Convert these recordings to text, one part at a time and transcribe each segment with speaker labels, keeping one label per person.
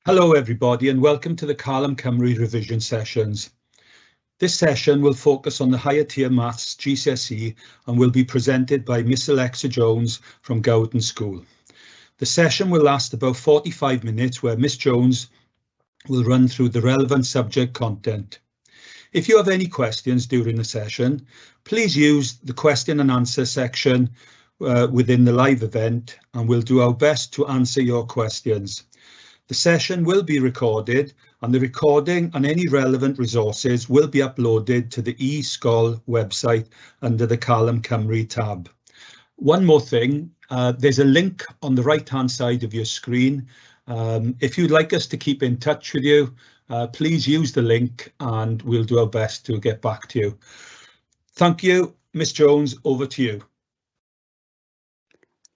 Speaker 1: Hello everybody and welcome to the Carlam Cymru revision sessions. This session will focus on the higher tier maths GCSE and will be presented by Miss Alexa Jones from Gowden School. The session will last about 45 minutes where Miss Jones will run through the relevant subject content. If you have any questions during the session, please use the question and answer section within the live event and we'll do our best to answer your questions. The session will be recorded and the recording and any relevant resources will be uploaded to the e-sgol website under the Carlam Cymru tab. One more thing, there's a link on the right hand side of your screen. If you'd like us to keep in touch with you, please use the link and we'll do our best to get back to you. Thank you. Miss Jones, over to you.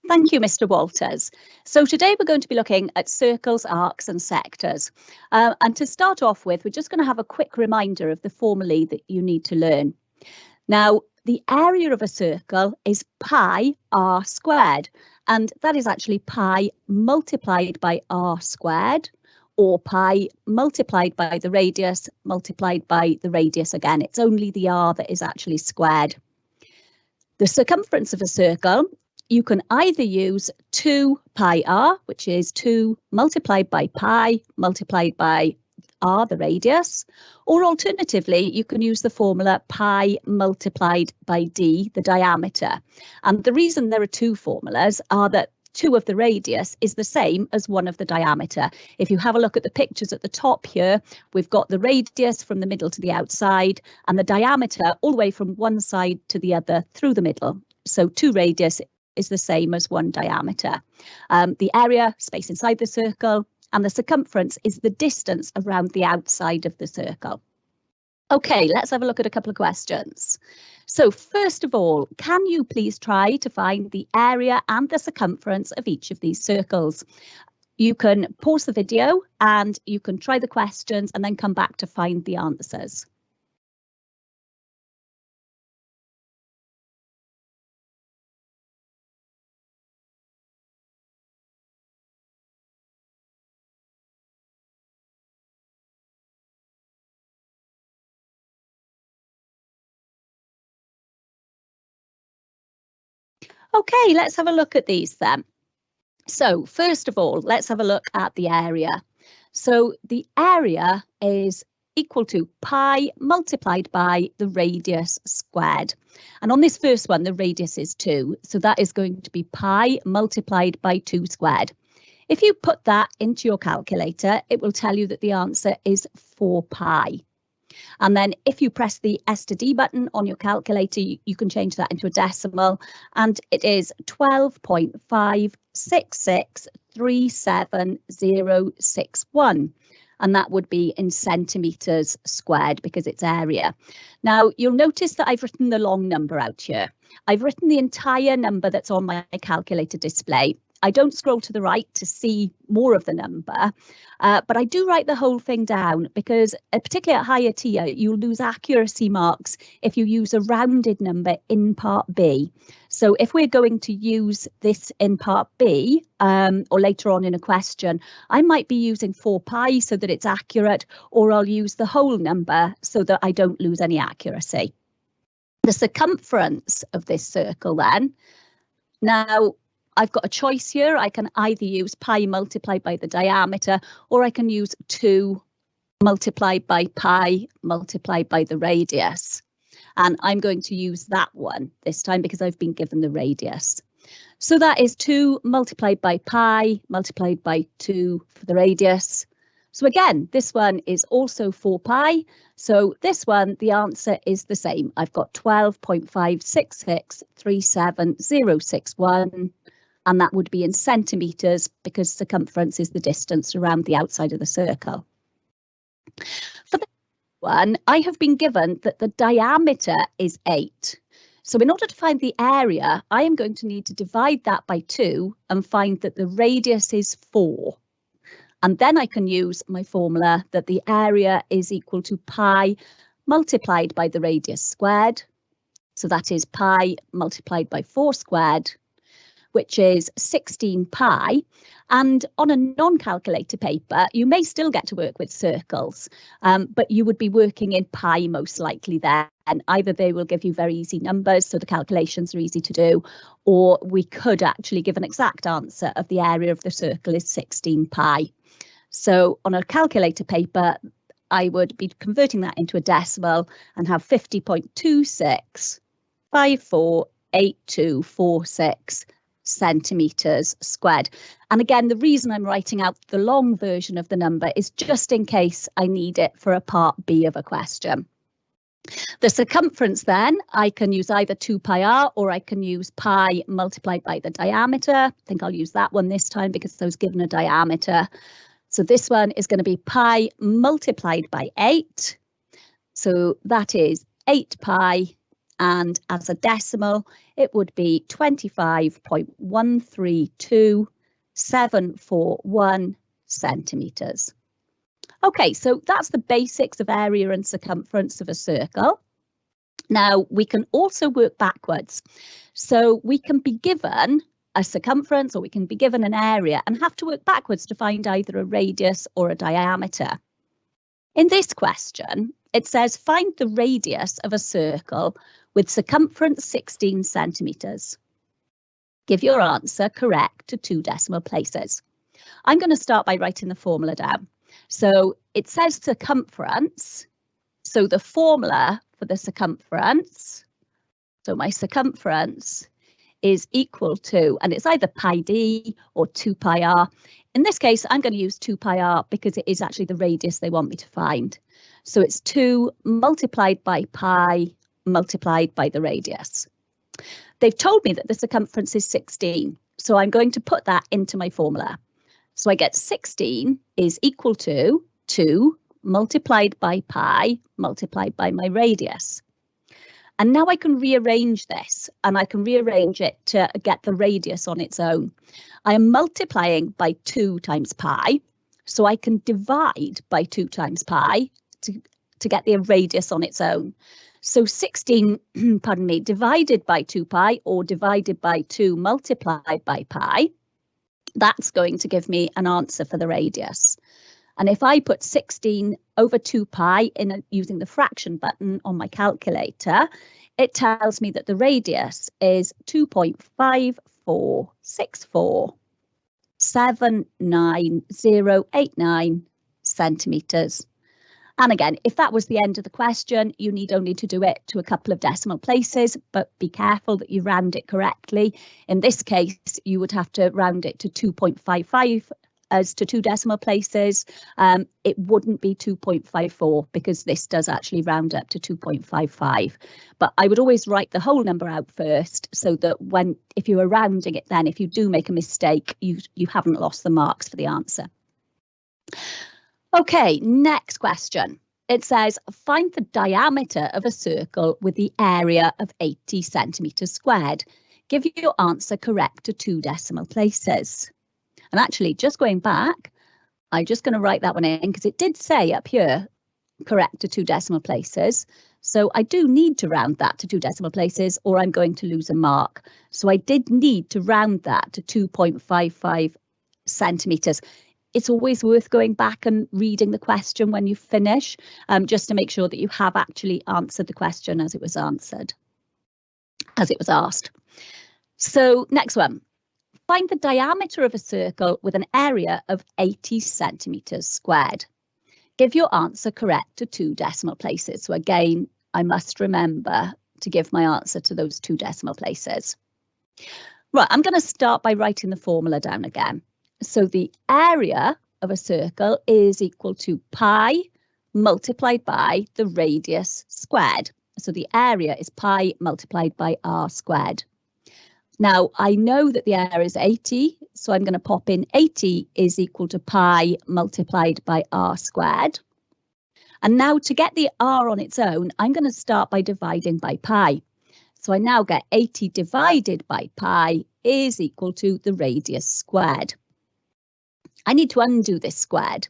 Speaker 2: Thank you, Mr. Walters. So today we're going to be looking at circles, arcs and sectors. And to start off with, we're just going to have a quick reminder of the formulae that you need to learn. Now, the area of a circle is pi r squared, and that is actually pi multiplied by r squared, or pi multiplied by the radius multiplied by the radius again. It's only the r that is actually squared. The circumference of a circle, you can either use 2 pi r, which is 2 multiplied by pi multiplied by r, the radius, or alternatively, you can use the formula pi multiplied by d, the diameter. And the reason there are two formulas are that 2 of the radius is the same as 1 of the diameter. If you have a look at the pictures at the top here, we've got the radius from the middle to the outside and the diameter all the way from one side to the other through the middle. So 2 radius is the same as 1 diameter. The area, space inside the circle, and the circumference is the distance around the outside of the circle. Okay, let's have a look at a couple of questions. So first of all, can you please try to find the area and the circumference of each of these circles? You can pause the video and you can try the questions and then come back to find the answers. Okay, let's have a look at these then. So first of all, let's have a look at the area. So the area is equal to pi multiplied by the radius squared. And on this first one, the radius is 2. So that is going to be pi multiplied by 2 squared. If you put that into your calculator, it will tell you that the answer is 4 pi. And then if you press the S to D button on your calculator, you can change that into a decimal, and it is 12.56637,061. And that would be in centimetres squared because it's area. Now, you'll notice that I've written the long number out here. I've written the entire number that's on my calculator display. I don't scroll to the right to see more of the number, but I do write the whole thing down because particularly at higher tier, you'll lose accuracy marks if you use a rounded number in part B. So if we're going to use this in part B or later on in a question, I might be using 4 pi so that it's accurate, or I'll use the whole number so that I don't lose any accuracy. The circumference of this circle then, now, I've got a choice here. I can either use pi multiplied by the diameter, or I can use 2 multiplied by pi multiplied by the radius. And I'm going to use that one this time because I've been given the radius. So that is 2 multiplied by pi multiplied by 2 for the radius. So again, this one is also 4 pi. So this one, the answer is the same. I've got 12.56637,061. And that would be in centimetres because circumference is the distance around the outside of the circle. For the one, I have been given that the diameter is 8. So in order to find the area, I am going to need to divide that by 2 and find that the radius is 4. And then I can use my formula that the area is equal to pi multiplied by the radius squared. So that is pi multiplied by 4 squared. which is 16 pi. And on a non-calculator paper, you may still get to work with circles, but you would be working in pi most likely there. And either they will give you very easy numbers, so the calculations are easy to do, or we could actually give an exact answer of the area of the circle is 16 pi. So on a calculator paper, I would be converting that into a decimal and have 50.26548246 centimetres squared. And again, the reason I'm writing out the long version of the number is just in case I need it for a part B of a question. The circumference then, I can use either 2 pi r or I can use pi multiplied by the diameter. I think I'll use that one this time because I was given a diameter. So this one is going to be pi multiplied by 8. So that is 8 pi. And as a decimal, it would be 25.132741 centimetres. OK, so that's the basics of area and circumference of a circle. Now, we can also work backwards. So we can be given a circumference or we can be given an area and have to work backwards to find either a radius or a diameter. In this question, it says find the radius of a circle with circumference 16 centimetres. Give your answer correct to 2 decimal places. I'm going to start by writing the formula down. So it says circumference. So the formula for the circumference, so my circumference is equal to, and it's either pi d or 2 pi r. In this case, I'm going to use 2 pi r because it is actually the radius they want me to find. So it's 2 multiplied by pi multiplied by the radius. They've told me that the circumference is 16, so I'm going to put that into my formula. So I get 16 is equal to 2 multiplied by pi multiplied by my radius. And now I can rearrange this, and I can rearrange it to get the radius on its own. I am multiplying by 2 times pi, so I can divide by 2 times pi to get the radius on its own. So 16, pardon me, divided by 2 pi or divided by 2 multiplied by pi, that's going to give me an answer for the radius. And if I put 16 over 2 pi in using the fraction button on my calculator, it tells me that the radius is 2.546479089 centimetres. And again, if that was the end of the question, you need only to do it to a couple of decimal places, but be careful that you round it correctly. In this case, you would have to round it to 2.55 as to 2 decimal places. It wouldn't be 2.54 because this does actually round up to 2.55. But I would always write the whole number out first so that if you are rounding it, then if you do make a mistake, you haven't lost the marks for the answer. OK, next question. It says, find the diameter of a circle with the area of 80 centimetres squared. Give your answer correct to 2 decimal places. And actually, just going back, I'm just going to write that one in because it did say up here, correct to 2 decimal places. So I do need to round that to 2 decimal places or I'm going to lose a mark. So I did need to round that to 2.55 centimetres. It's always worth going back and reading the question when you finish, just to make sure that you have actually answered the question as it was answered, as it was asked. So next one, find the diameter of a circle with an area of 80 centimetres squared. Give your answer correct to 2 decimal places. So again, I must remember to give my answer to those 2 decimal places. Right, I'm going to start by writing the formula down again. So the area of a circle is equal to pi multiplied by the radius squared. So the area is pi multiplied by r squared. Now I know that the area is 80, so I'm going to pop in 80 is equal to pi multiplied by r squared. And now to get the r on its own, I'm going to start by dividing by pi. So I now get 80 divided by pi is equal to the radius squared. I need to undo this squared.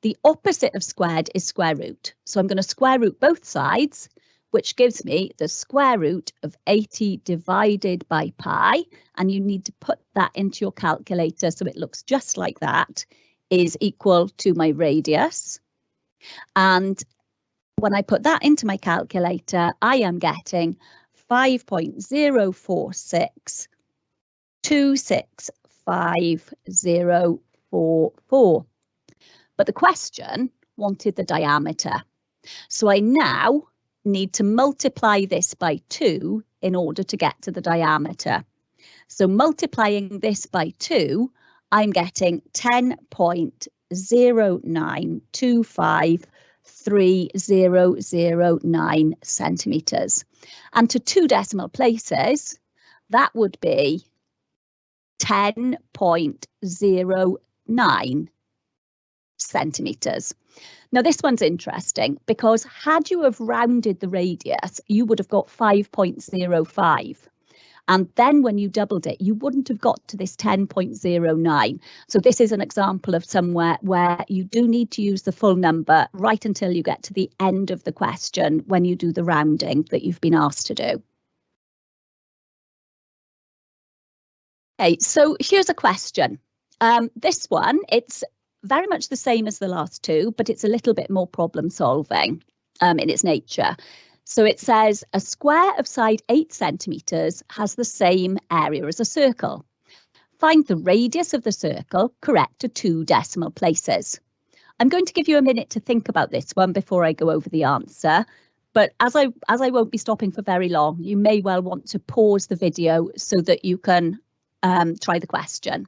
Speaker 2: The opposite of squared is square root. So I'm going to square root both sides, which gives me the square root of 80 divided by pi, and you need to put that into your calculator so it looks just like that, is equal to my radius. And when I put that into my calculator, I am getting 5.046265044. But the question wanted the diameter. So I now need to multiply this by 2 in order to get to the diameter. So multiplying this by 2, I'm getting 10.09253009 centimetres. And to 2 decimal places, that would be 10.09 centimetres. Now this one's interesting because had you have rounded the radius, you would have got 5.05. And then when you doubled it, you wouldn't have got to this 10.09. So this is an example of somewhere where you do need to use the full number right until you get to the end of the question when you do the rounding that you've been asked to do. Okay, so here's a question. This one, it's very much the same as the last two, but it's a little bit more problem solving in its nature. So it says a square of side 8 centimetres has the same area as a circle. Find the radius of the circle correct to 2 decimal places. I'm going to give you a minute to think about this one before I go over the answer. But as I won't be stopping for very long, you may well want to pause the video so that you can try the question.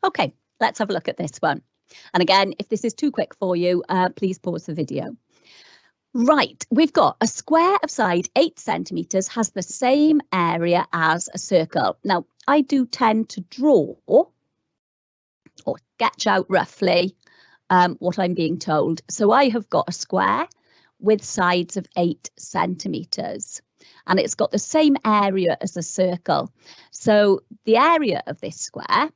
Speaker 2: Okay, let's have a look at this one. And again, if this is too quick for you, please pause the video. Right, we've got a square of side 8 centimetres has the same area as a circle. Now, I do tend to draw or sketch out roughly what I'm being told. So I have got a square with sides of 8 centimetres. And it's got the same area as a circle. So the area of this square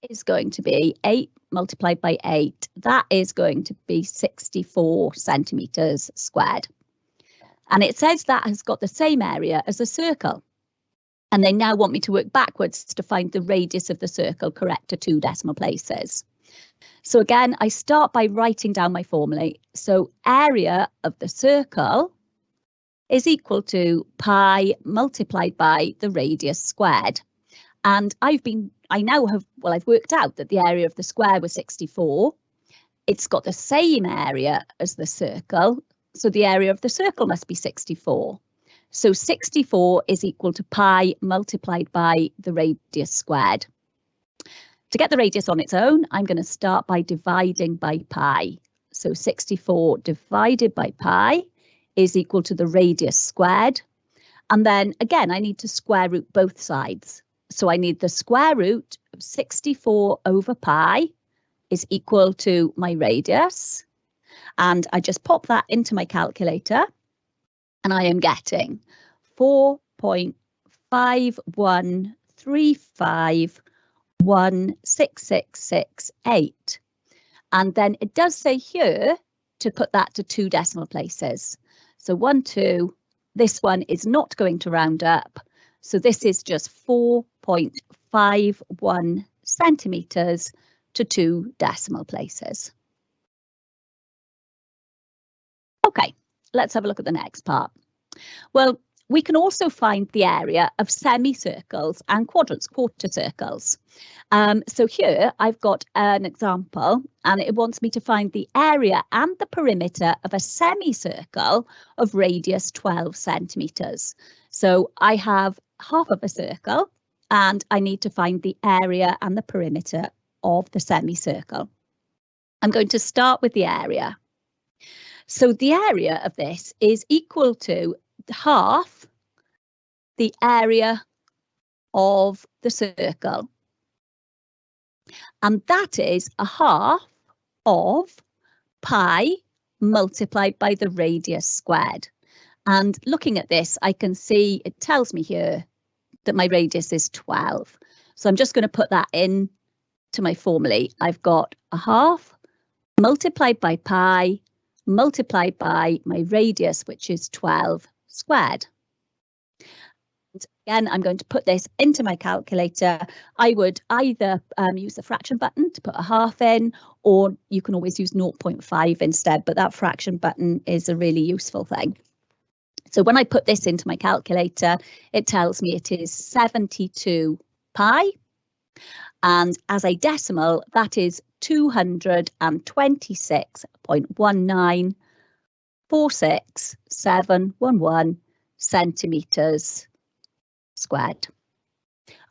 Speaker 2: is going to be 8 multiplied by 8. That is going to be 64 centimetres squared. And it says that has got the same area as a circle. And they now want me to work backwards to find the radius of the circle correct to 2 decimal places. So again, I start by writing down my formulae. So area of the circle is equal to pi multiplied by the radius squared. And I've worked out that the area of the square was 64. It's got the same area as the circle, so the area of the circle must be 64. So 64 is equal to pi multiplied by the radius squared. To get the radius on its own, I'm going to start by dividing by pi. So 64 divided by pi is equal to the radius squared. And then again, I need to square root both sides. So I need the square root of 64 over pi is equal to my radius. And I just pop that into my calculator. And I am getting 4.5135166668. And then it does say here to put that to 2 decimal places. So 1, 2, this one is not going to round up. So this is just 4.51 centimetres to 2 decimal places. Okay, let's have a look at the next part. Well, we can also find the area of semicircles and quadrants, quarter circles. So here I've got an example and it wants me to find the area and the perimeter of a semicircle of radius 12 centimetres. So I have half of a circle and I need to find the area and the perimeter of the semicircle. I'm going to start with the area. So the area of this is equal to half the area of the circle. And that is a half of pi multiplied by the radius squared. And looking at this, I can see it tells me here that my radius is 12. So I'm just going to put that in to my formulae. I've got a half multiplied by pi multiplied by my radius, which is 12 squared. And again, I'm going to put this into my calculator. I would either use the fraction button to put a half in, or you can always use 0.5 instead, but that fraction button is a really useful thing. So when I put this into my calculator, it tells me it is 72 pi. And as a decimal, that is 226.1946711 centimetres squared.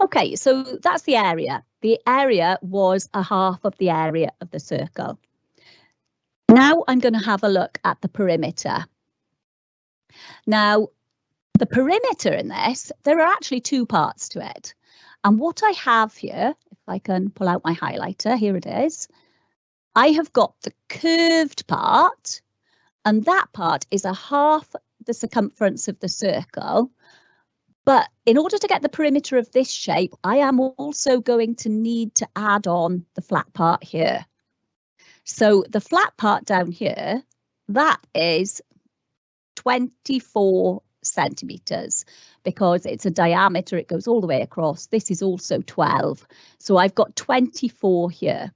Speaker 2: Okay, so that's the area. The area was a half of the area of the circle. Now I'm going to have a look at the perimeter. Now, the perimeter in this, there are actually two parts to it. And what I have here, if I can pull out my highlighter, here it is. I have got the curved part, and that part is a half the circumference of the circle. But in order to get the perimeter of this shape, I am also going to need to add on the flat part here. So the flat part down here, that is 24 centimetres, because it's a diameter, it goes all the way across. This is also 12, so I've got 24 here.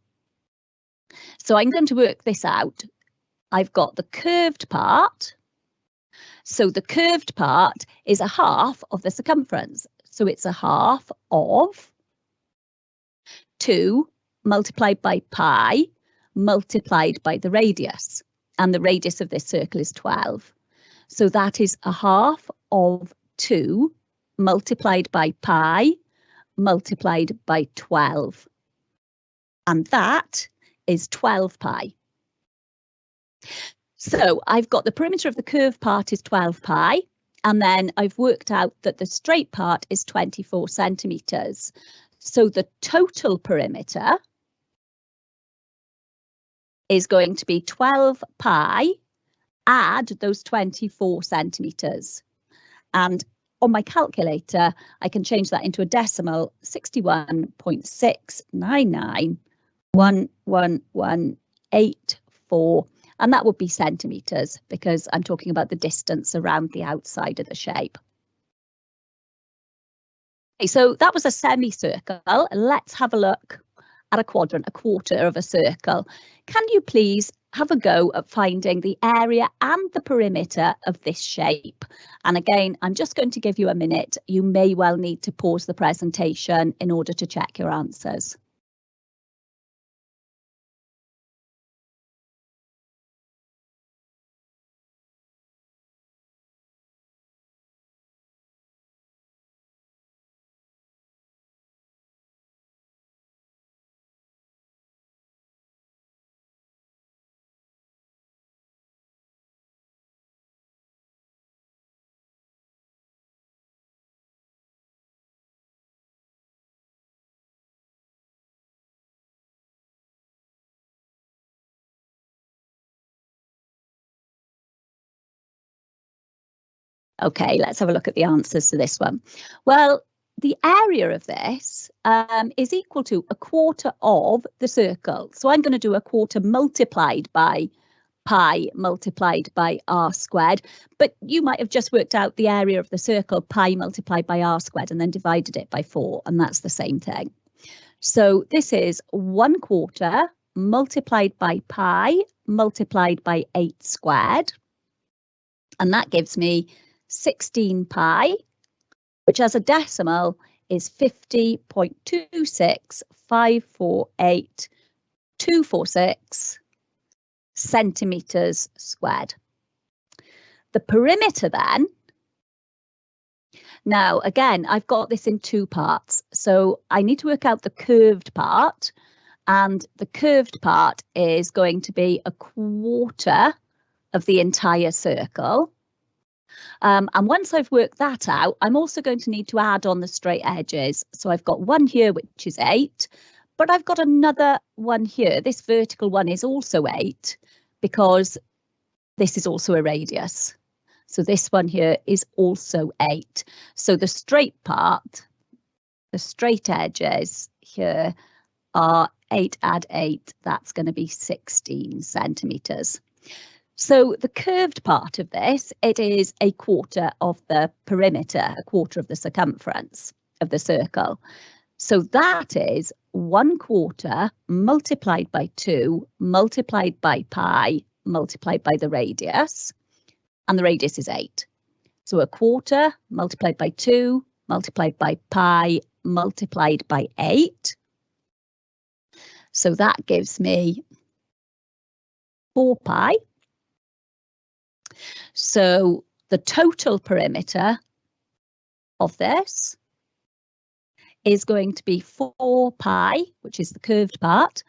Speaker 2: So I'm going to work this out. I've got the curved part, so the curved part is a half of the circumference, so it's a half of 2 multiplied by pi multiplied by the radius, and the radius of this circle is 12. So that is a half of 2 multiplied by pi multiplied by 12. And that is 12 pi. So I've got the perimeter of the curved part is 12 pi. And then I've worked out that the straight part is 24 centimetres. So the total perimeter is going to be 12 pi, add those 24 centimetres. And on my calculator, I can change that into a decimal, 61.6991184, and that would be centimetres, because I'm talking about the distance around the outside of the shape. Okay, so that was a semicircle. Let's have a look at a quadrant, a quarter of a circle. Can you please have a go at finding the area and the perimeter of this shape? And again, I'm just going to give you a minute. You may well need to pause the presentation in order to check your answers. Okay, let's have a look at the answers to this one. Well, the area of this is equal to a quarter of the circle. So I'm going to do a quarter multiplied by pi multiplied by r squared. But you might have just worked out the area of the circle, pi multiplied by r squared, and then divided it by 4. And that's the same thing. So this is 1/4 multiplied by pi multiplied by 8 squared. And that gives me 16 pi, which as a decimal is 50.26548,246 centimetres squared. The perimeter then, now again, I've got this in two parts, so I need to work out the curved part, and the curved part is going to be a quarter of the entire circle. And once I've worked that out, I'm also going to need to add on the straight edges. So I've got one here, which is 8, but I've got another one here. This vertical one is also 8 because this is also a radius. So this one here is also 8. So the straight part, the straight edges here are 8 add 8, that's going to be 16 centimetres. So the curved part of this, it is a quarter of the perimeter, a quarter of the circumference of the circle. So that is 1/4 multiplied by 2 multiplied by pi multiplied by the radius, and the radius is 8. So 1/4 multiplied by 2 multiplied by pi multiplied by 8. So that gives me 4 pi. So the total perimeter of this is going to be 4 pi, which is the curved part,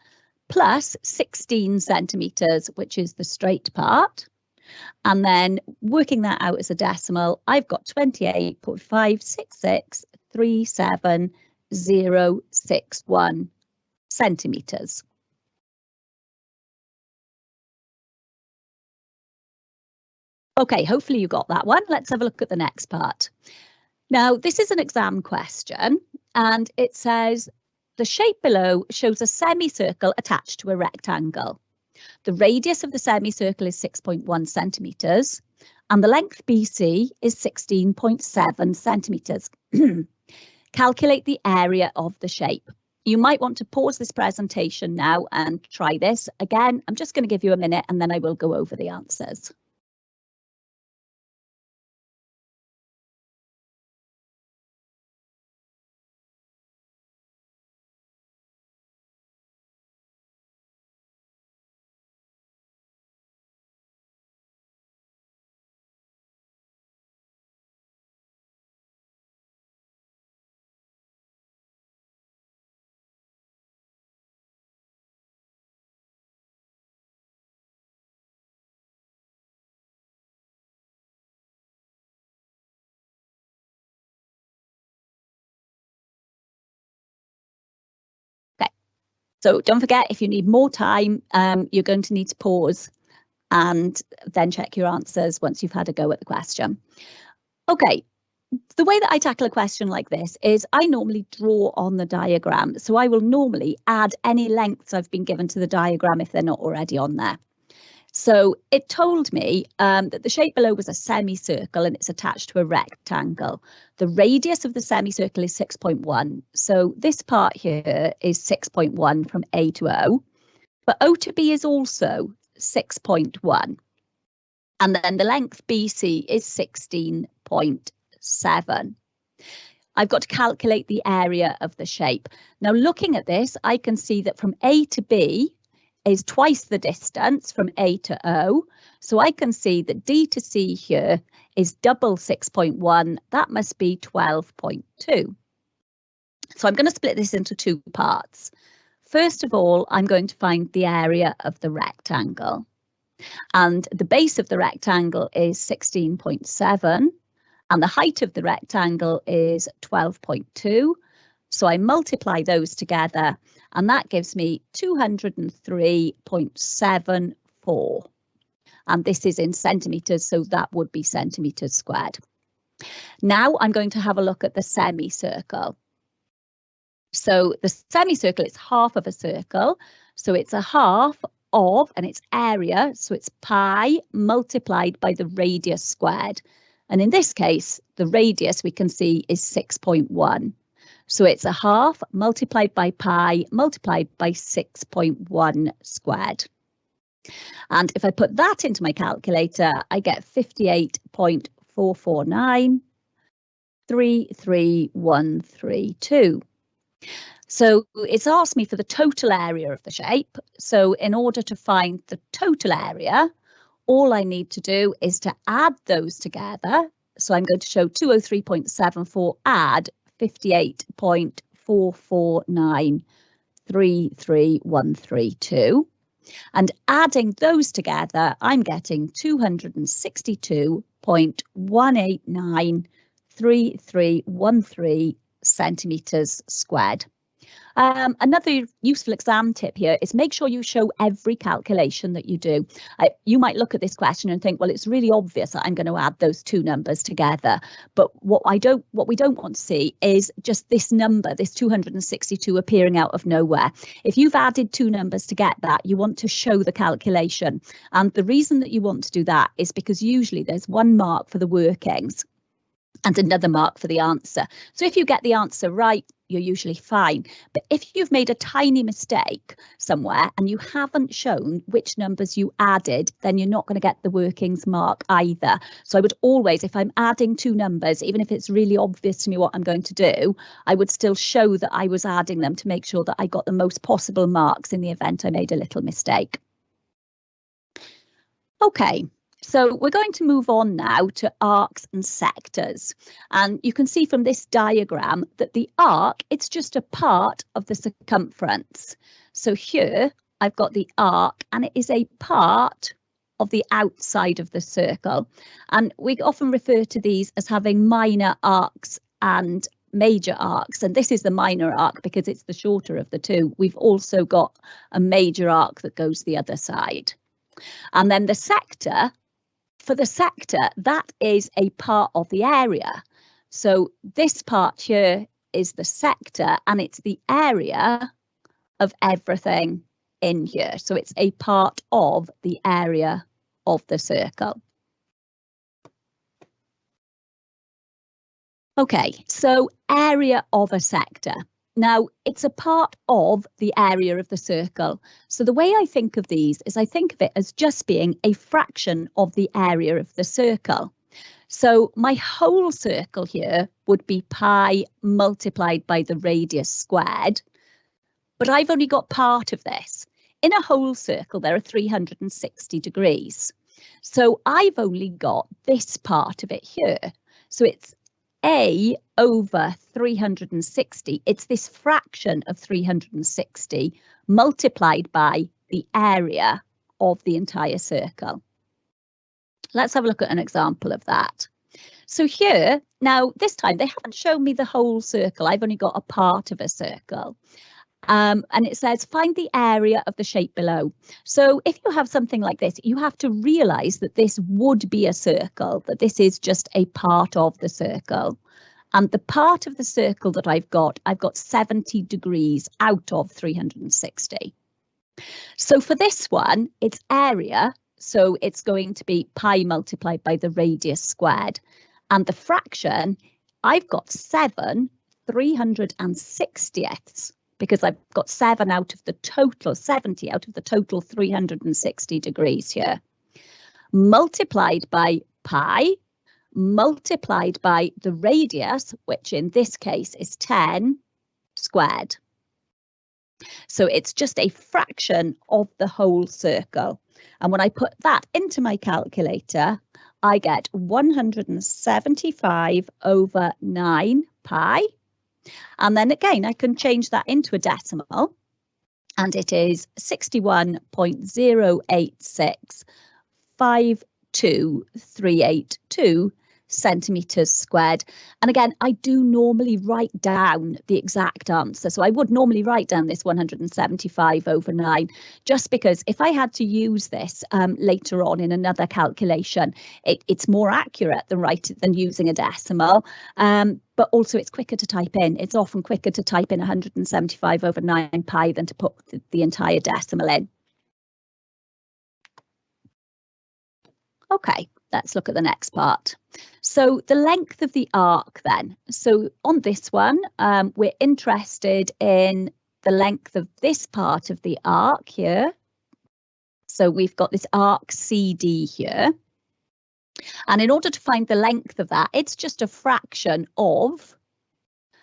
Speaker 2: plus 16 centimetres, which is the straight part. And then working that out as a decimal, I've got 28.5663761 centimetres. Okay, hopefully you got that one. Let's have a look at the next part. Now, this is an exam question, and it says the shape below shows a semicircle attached to a rectangle. The radius of the semicircle is 6.1 centimetres, and the length BC is 16.7 centimetres. Calculate the area of the shape. You might want to pause this presentation now and try this. Again, I'm just going to give you a minute and then I will go over the answers. So don't forget, if you need more time, you're going to need to pause and then check your answers once you've had a go at the question. Okay, the way that I tackle a question like this is I normally draw on the diagram. So I will normally add any lengths I've been given to the diagram if they're not already on there. So it told me that the shape below was a semicircle and it's attached to a rectangle. The radius of the semicircle is 6.1. So this part here is 6.1 from A to O, but O to B is also 6.1. And then the length BC is 16.7. I've got to calculate the area of the shape. Now looking at this, I can see that from A to B is twice the distance from A to O. So I can see that D to C here is double 6.1. That must be 12.2. So I'm going to split this into two parts. First of all, I'm going to find the area of the rectangle. And the base of the rectangle is 16.7 and the height of the rectangle is 12.2. So I multiply those together and that gives me 203.74. And this is in centimetres, so that would be centimetres squared. Now I'm going to have a look at the semicircle. So the semicircle is half of a circle, so it's a half of, and its area, so it's pi multiplied by the radius squared. And in this case, the radius we can see is 6.1. So it's a half multiplied by pi multiplied by 6.1 squared. And if I put that into my calculator, I get 58.449,33132. So it's asked me for the total area of the shape. So in order to find the total area, all I need to do is to add those together. So I'm going to show 203.74 add 58.449,33132. And adding those together, I'm getting 262.1893313 centimetres squared. Another useful exam tip here is make sure you show every calculation that you do. You might look at this question and think, well, it's really obvious that I'm going to add those two numbers together. But what we don't want to see is just this number, this 262 appearing out of nowhere. If you've added two numbers to get that, you want to show the calculation. And the reason that you want to do that is because usually there's one mark for the workings and another mark for the answer. So if you get the answer right, you're usually fine. But if you've made a tiny mistake somewhere and you haven't shown which numbers you added, then you're not going to get the workings mark either. So I would always, if I'm adding two numbers, even if it's really obvious to me what I'm going to do, I would still show that I was adding them to make sure that I got the most possible marks in the event I made a little mistake. Okay. So we're going to move on now to arcs and sectors. And you can see from this diagram that the arc, it's just a part of the circumference. So here I've got the arc and it is a part of the outside of the circle. And we often refer to these as having minor arcs and major arcs. And this is the minor arc because it's the shorter of the two. We've also got a major arc that goes the other side. And then the sector, for the sector, that is a part of the area. So this part here is the sector and it's the area of everything in here. So it's a part of the area of the circle. Okay, so area of a sector. Now, it's a part of the area of the circle. So the way I think of these is I think of it as just being a fraction of the area of the circle. So my whole circle here would be pi multiplied by the radius squared, but I've only got part of this. In a whole circle, there are 360 degrees. So I've only got this part of it here. So it's A over 360, it's this fraction of 360 multiplied by the area of the entire circle. Let's have a look at an example of that. So here, now this time they haven't shown me the whole circle, I've only got a part of a circle. And it says find the area of the shape below. So if you have something like this, you have to realise that this would be a circle, that this is just a part of the circle. And the part of the circle that I've got 70 degrees out of 360. So for this one, it's area. So it's going to be pi multiplied by the radius squared. And the fraction, I've got 7 360ths. Because I've got 7 out of the total, 70 out of the total 360 degrees here. Multiplied by pi, multiplied by the radius, which in this case is 10 squared. So it's just a fraction of the whole circle. And when I put that into my calculator, I get 175 over 9 pi. And then again, I can change that into a decimal, and it is 61.08652,382 centimetres squared. And again, I do normally write down the exact answer. So I would normally write down this 175 over 9, just because if I had to use this later on in another calculation, it's more accurate than using a decimal. But also it's quicker to type in. It's often quicker to type in 175 over 9 pi than to put the entire decimal in. Okay, let's look at the next part. So the length of the arc then. So on this one, we're interested in the length of this part of the arc here. So we've got this arc CD here. And in order to find the length of that, it's just a fraction of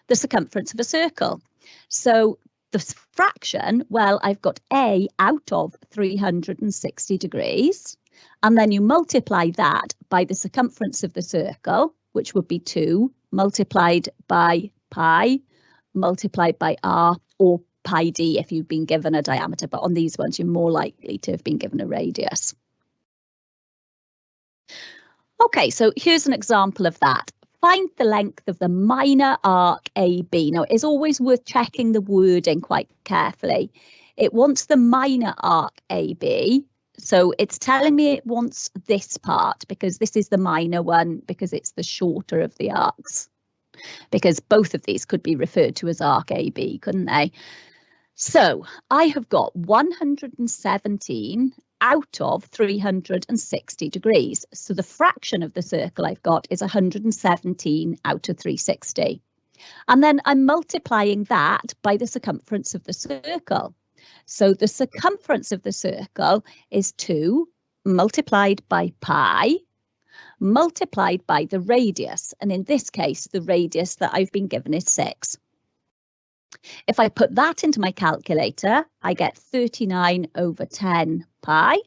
Speaker 2: the circumference of a circle. So the fraction, well, I've got A out of 360 degrees. And then you multiply that by the circumference of the circle, which would be 2, multiplied by pi, multiplied by r, or pi d if you've been given a diameter, but on these ones you're more likely to have been given a radius. Okay, so here's an example of that. Find the length of the minor arc AB. Now, it's always worth checking the wording quite carefully. It wants the minor arc AB. So it's telling me it wants this part because this is the minor one because it's the shorter of the arcs. Because both of these could be referred to as arc AB, couldn't they? So I have got 117 out of 360 degrees. So the fraction of the circle I've got is 117 out of 360. And then I'm multiplying that by the circumference of the circle. So the circumference of the circle is 2 multiplied by pi multiplied by the radius. And in this case, the radius that I've been given is 6. If I put that into my calculator, I get 39 over 10 pi.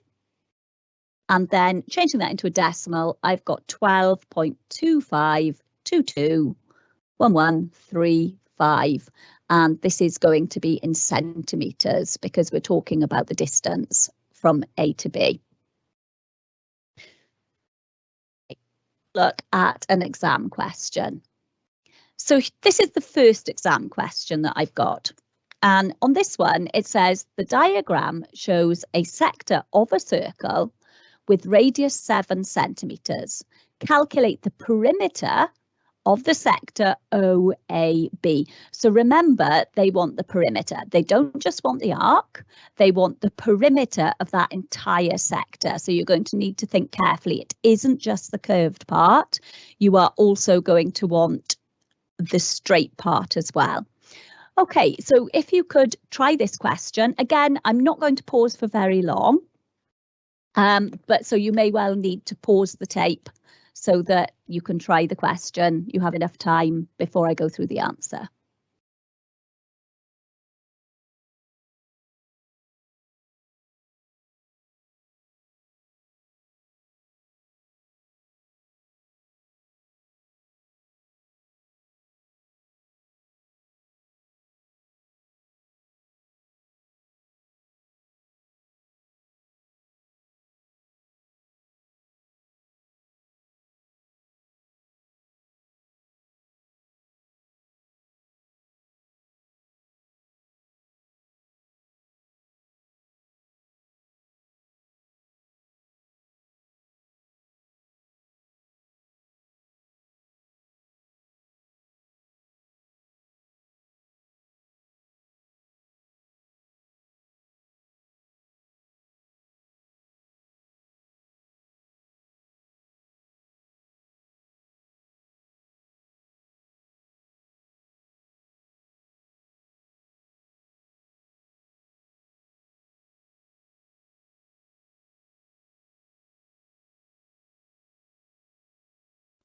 Speaker 2: And then changing that into a decimal, I've got 12.25221135. And this is going to be in centimetres because we're talking about the distance from A to B. Look at an exam question. So this is the first exam question that I've got. And on this one, it says the diagram shows a sector of a circle with radius 7 centimetres. Calculate the perimeter of the sector OAB. So remember, they want the perimeter. They don't just want the arc, they want the perimeter of that entire sector. So you're going to need to think carefully. It isn't just the curved part. You are also going to want the straight part as well. Okay, so if you could try this question. Again, I'm not going to pause for very long, but so you may well need to pause the tape so that you can try the question. You have enough time before I go through the answer.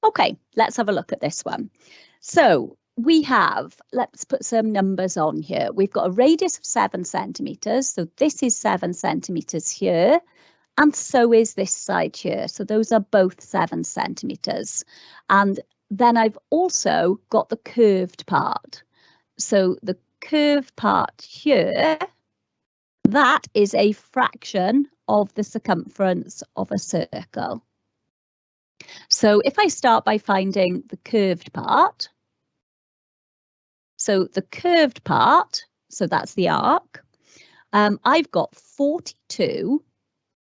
Speaker 2: Okay, let's have a look at this one. So we have, let's put some numbers on here. We've got a radius of 7 centimetres. So this is 7 centimetres here. And so is this side here. So those are both 7 centimetres. And then I've also got the curved part. So the curved part here, that is a fraction of the circumference of a circle. So if I start by finding the curved part, so the curved part, so that's the arc, I've got 42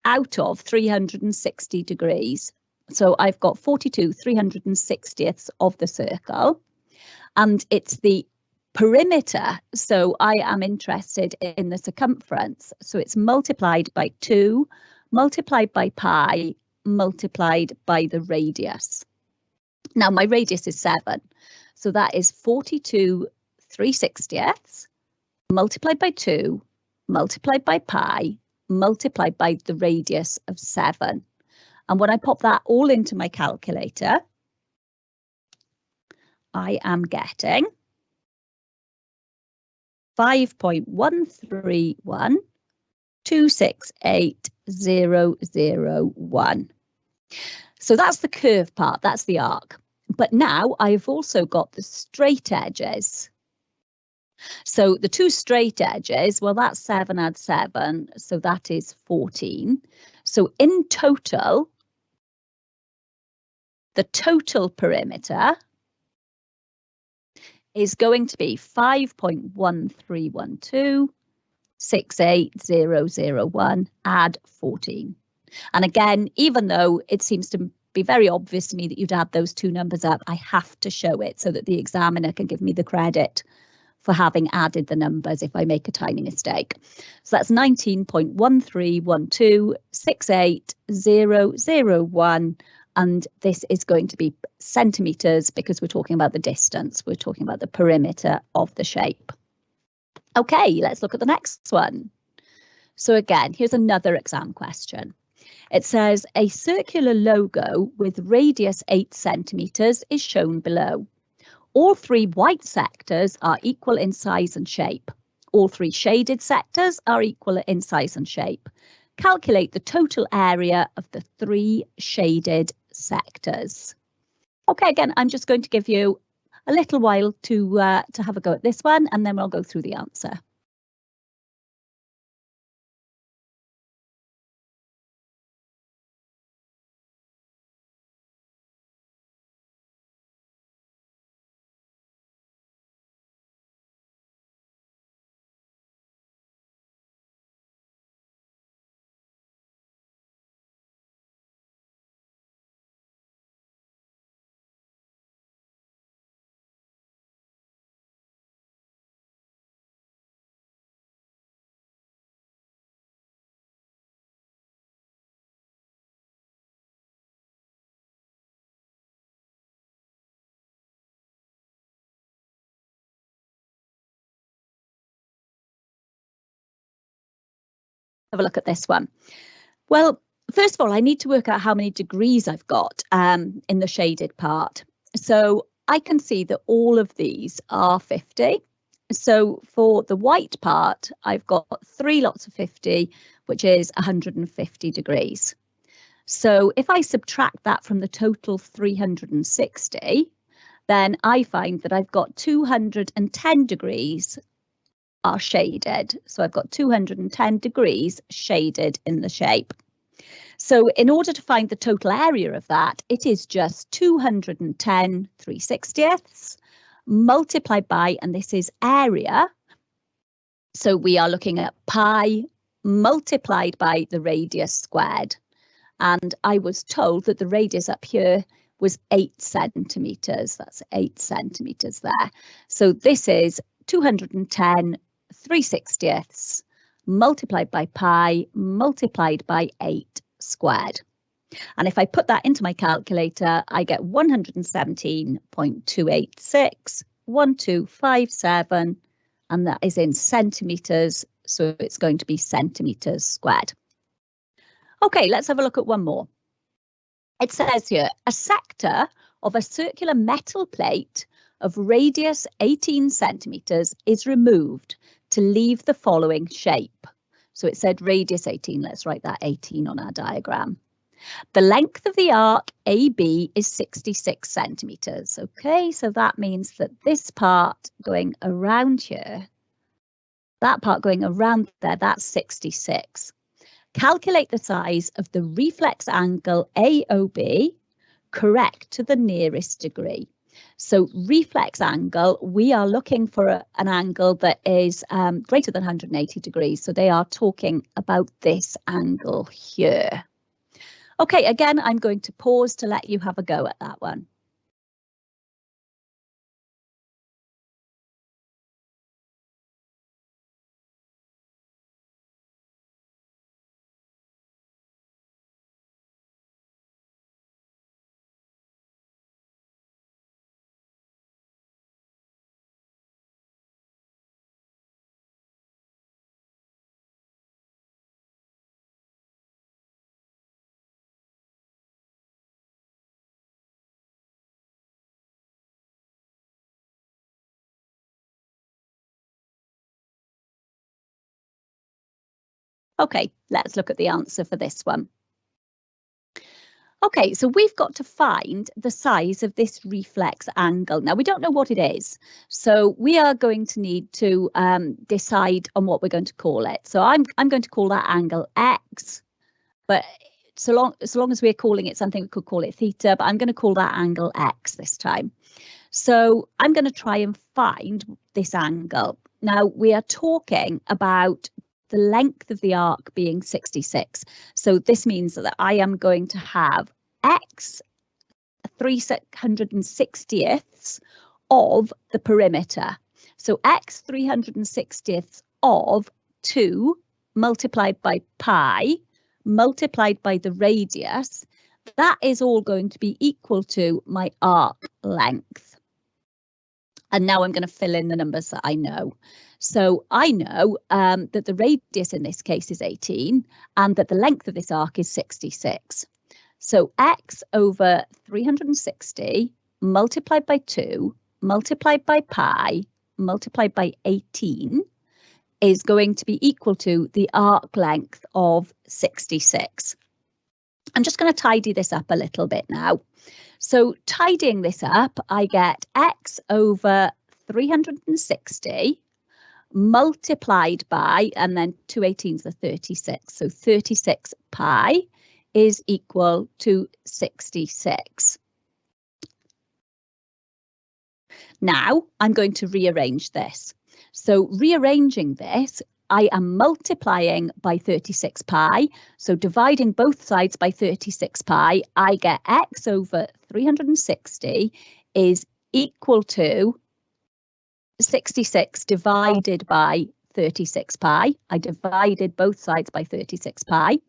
Speaker 2: out of 360 degrees. So I've got 42 360ths of the circle, and it's the perimeter. So I am interested in the circumference. So it's multiplied by 2, multiplied by pi, multiplied by the radius. Now my radius is 7, so that is 42 360ths multiplied by 2, multiplied by pi, multiplied by the radius of 7. And when I pop that all into my calculator, I am getting 5.131268,001. So that's the curved part, that's the arc. But now I've also got the straight edges. So the two straight edges, well, that's 7 add 7, so that is 14. So in total, the total perimeter is going to be 5.1312 68001 add 14. And again, even though it seems to be very obvious to me that you'd add those two numbers up, I have to show it so that the examiner can give me the credit for having added the numbers if I make a tiny mistake. So that's 19.1312 68001, and this is going to be centimetres because we're talking about the distance, we're talking about the perimeter of the shape. Okay, let's look at the next one. So again, here's another exam question. It says a circular logo with radius 8 centimetres is shown below. All three white sectors are equal in size and shape. All three shaded sectors are equal in size and shape. Calculate the total area of the three shaded sectors. Okay, again, I'm just going to give you a little while to have a go at this one, and then we'll go through the answer. Have a look at this one. Well, first of all, I need to work out how many degrees I've got in the shaded part. So I can see that all of these are 50. So for the white part, I've got 3 lots of 50, which is 150 degrees. So if I subtract that from the total 360, then I find that I've got 210 degrees are shaded. So I've got 210 degrees shaded in the shape. So in order to find the total area of that, it is just 210 3/60ths multiplied by, and this is area. So we are looking at pi multiplied by the radius squared. And I was told that the radius up here was 8 centimetres. That's 8 centimetres there. So this is 210 3/60ths multiplied by pi multiplied by 8 squared. And if I put that into my calculator, I get 117.286 1257, and that is in centimetres, so it's going to be centimetres squared. Okay, let's have a look at one more. It says here, a sector of a circular metal plate of radius 18 centimetres is removed to leave the following shape. So it said radius 18, let's write that 18 on our diagram. The length of the arc AB is 66 centimetres. Okay, so that means that this part going around here, that part going around there, that's 66. Calculate the size of the reflex angle AOB correct to the nearest degree. So reflex angle, we are looking for an angle that is greater than 180 degrees. So they are talking about this angle here. Okay, again, I'm going to pause to let you have a go at that one. Okay, let's look at the answer for this one. Okay, so we've got to find the size of this reflex angle. Now, we don't know what it is, so we are going to need to decide on what we're going to call it. So I'm going to call that angle X, but so long as we're calling it something, we could call it theta, but I'm going to call that angle X this time. So I'm going to try and find this angle. Now, we are talking about the length of the arc being 66. So this means that I am going to have X 360ths of the perimeter. So X 360ths of 2 multiplied by pi multiplied by the radius. That is all going to be equal to my arc length. And now I'm going to fill in the numbers that I know. So I know that the radius in this case is 18 and that the length of this arc is 66. So X over 360 multiplied by 2 multiplied by pi multiplied by 18 is going to be equal to the arc length of 66. I'm just going to tidy this up a little bit now. So tidying this up, I get X over 360 multiplied by, and then 2 18s are 36. So 36 pi is equal to 66. Now I'm going to rearrange this. So rearranging this, I am multiplying by 36 pi. So dividing both sides by 36 pi, I get X over 360 is equal to 66 divided by 36 pi. I divided both sides by 36 pi.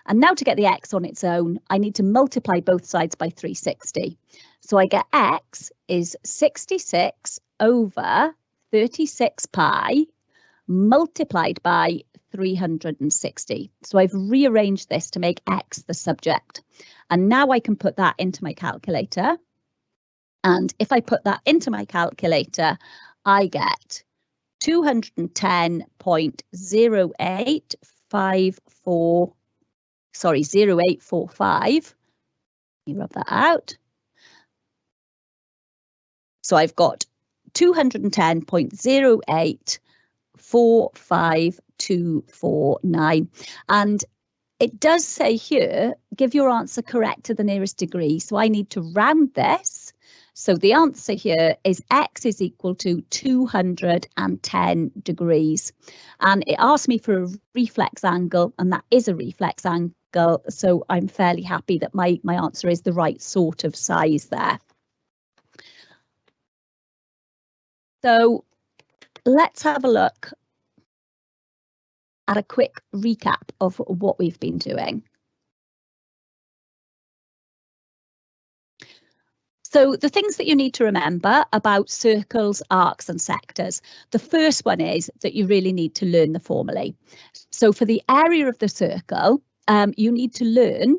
Speaker 2: And now to get the X on its own, I need to multiply both sides by 360. So I get X is 66 over 36 pi multiplied by 360. So I've rearranged this to make X the subject. And now I can put that into my calculator. And if I put that into my calculator, I get 210.0845. Sorry, 0845. Let me rub that out. So I've got 210.084529. And it does say here, give your answer correct to the nearest degree. So I need to round this. So the answer here is X is equal to 210 degrees. And it asked me for a reflex angle, and that is a reflex angle. So I'm fairly happy that my answer is the right sort of size there. So let's have a look at a quick recap of what we've been doing. So the things that you need to remember about circles, arcs and sectors. The first one is that you really need to learn the formulae. So for the area of the circle, you need to learn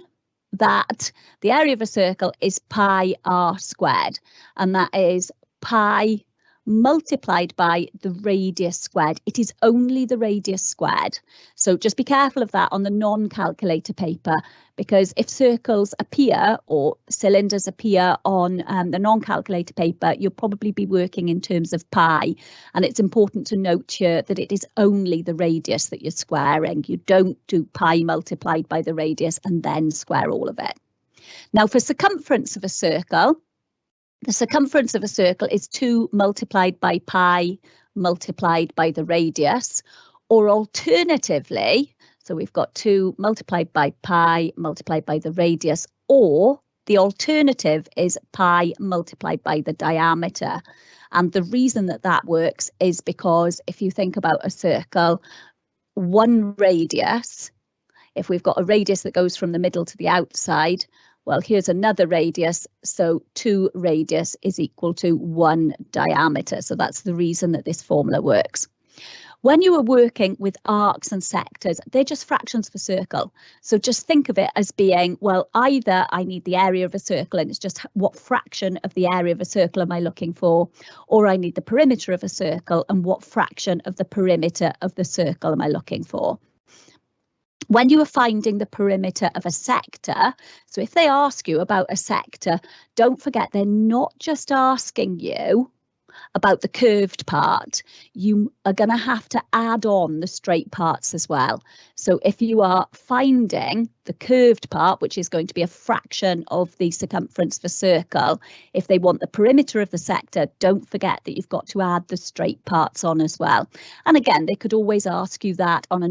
Speaker 2: that the area of a circle is pi r squared, and that is pi multiplied by the radius squared. It is only the radius squared. So just be careful of that on the non-calculator paper, because if circles appear or cylinders appear on the non-calculator paper, you'll probably be working in terms of pi. And it's important to note here that it is only the radius that you're squaring. You don't do pi multiplied by the radius and then square all of it. Now for circumference of a circle, the circumference of a circle is 2 multiplied by pi multiplied by the radius, or alternatively, so we've got 2 multiplied by pi multiplied by the radius, or the alternative is pi multiplied by the diameter. And the reason that that works is because if you think about a circle, one radius, if we've got a radius that goes from the middle to the outside, well, here's another radius, so 2 radius is equal to 1 diameter. So that's the reason that this formula works. When you are working with arcs and sectors, they're just fractions of a circle. So just think of it as being, well, either I need the area of a circle and it's just what fraction of the area of a circle am I looking for, or I need the perimeter of a circle and what fraction of the perimeter of the circle am I looking for. when you are finding the perimeter of a sector, so if they ask you about a sector, don't forget they're not just asking you about the curved part. You are going to have to add on the straight parts as well. So if you are finding the curved part, which is going to be a fraction of the circumference of a circle, if they want the perimeter of the sector, don't forget that you've got to add the straight parts on as well. And again, they could always ask you that on a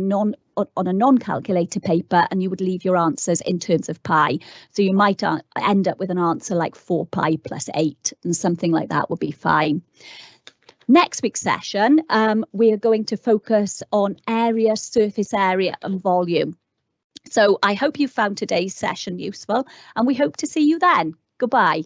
Speaker 2: non-calculator paper, and you would leave your answers in terms of pi. So you might end up with an answer like 4 pi plus 8, and something like that would be fine. Next week's session, we are going to focus on area, surface area and volume. So I hope you found today's session useful, and we hope to see you then. Goodbye.